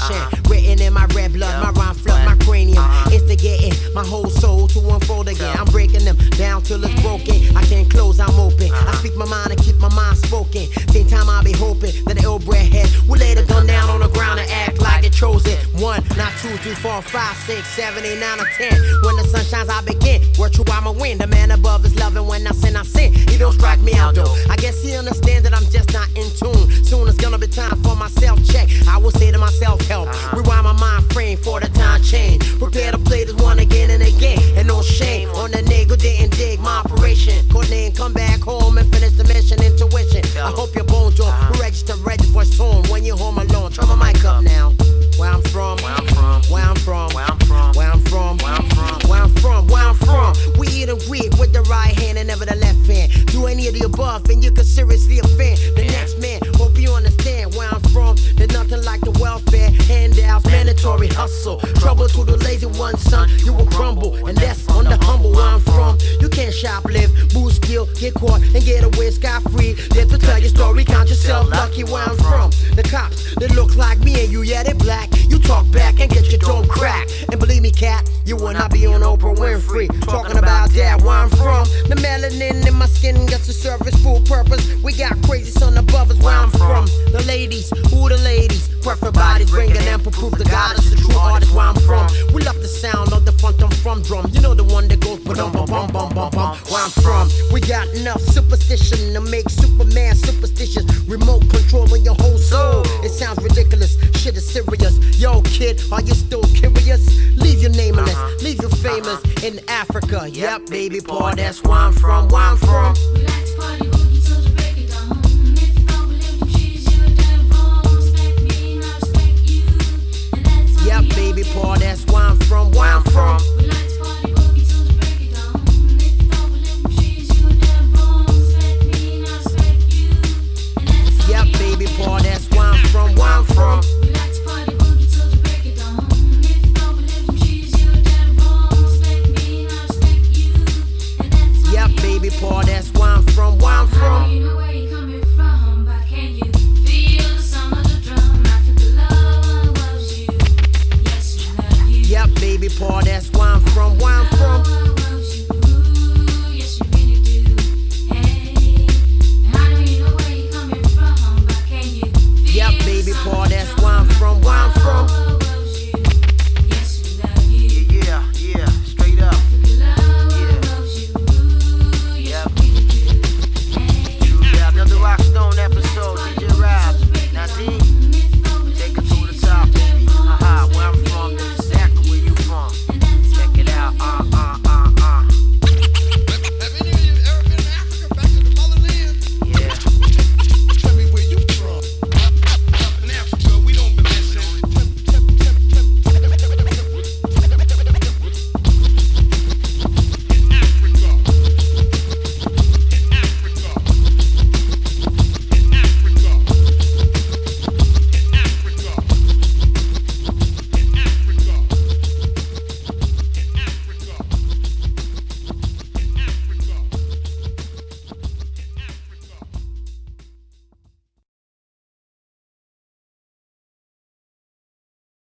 passion. Written in my red blood, my rhyme flood, my cranium. Instigating my whole soul to unfold again. I'm breaking them down till it's broken. I can't close, I'm open. I speak my mind and keep my mind spoken. Same time I'll be hoping that the ill bred head will lay the gun down on the ground and act like it chose it. 1, not 2, 3, 4, 5, 6, 7, 8, 9, or 10. When the sun shines, I begin. Word true, I'ma win. The man above is loving. When I sin, I sin. He don't strike me out though. I guess he understands that I'm just not in tune. Soon it's gonna be time for my self-check. I will say to myself, help. Rewind my mind frame for the time change. Prepare to play this one again and again. And no shame on the nigga didn't dig my operation. Courtney and come back home and finish the mission. Intuition. I hope your bones will register ready for storm when you're home alone. Turn my mic up now. Where I'm from, where I'm from, where I'm from, where I'm from, where I'm from, where I'm from, where I'm from, where I'm from. We eat and weed with the right hand and never the left hand. Do any of the above and you can seriously offend the next man. Hope you understand where I'm from. There's nothing like the welfare, handouts, mandatory hustle. Trouble to the lazy one, son, you will crumble. And that's on the humble where I'm from. You can't shoplift, boost skill, get caught and get away scot-free. Live to tell your story, count yourself lucky where I'm from. The cops, they look like me and you, yeah, they black. You talk back and get your dome cracked. And believe me, cat, you will not be on Oprah Winfrey talking about that where I'm from. The melanin in my skin gets to serve its full purpose. We got crazy son above us where I'm from. The ladies, who the ladies? Perfect bodies bringing them to prove the goddess, the true artist where I'm from. We love the sound of the from drum. You know the one that goes ba-dum bum bum bum bum bum. Where I'm from, we got enough superstition to make Superman superstitious. Remote controlling your whole soul. It sounds ridiculous, shit is serious. Yo kid, are you still curious? Leave your nameless, leave you famous in Africa. Yep, baby boy, that's where I'm from, where I'm from. We like to party boogie till the break of dawn. If you don't believe the cheese, you're a damn wrong. Respect me and I respect you. And that's how Yep, baby boy, that's where I'm from, where I'm from. we like to party boogie till the break of dawn. If you don't believe the cheese, you're a damn wrong. Respect me and I respect you. And that's how Yep, baby boy, that's where I'm from, where I'm from. we like to party boogie till the break of dawn. If you don't believe the cheese, you're a damn wrong. Respect me and I respect you. And that's how Yep, baby boy, that's where I'm from, where I'm from. you know where you're coming from, but can you feel the sound of the drum? Africa love loves you. Yes, we love you. Yep, baby boy, that's where I'm from, where I'm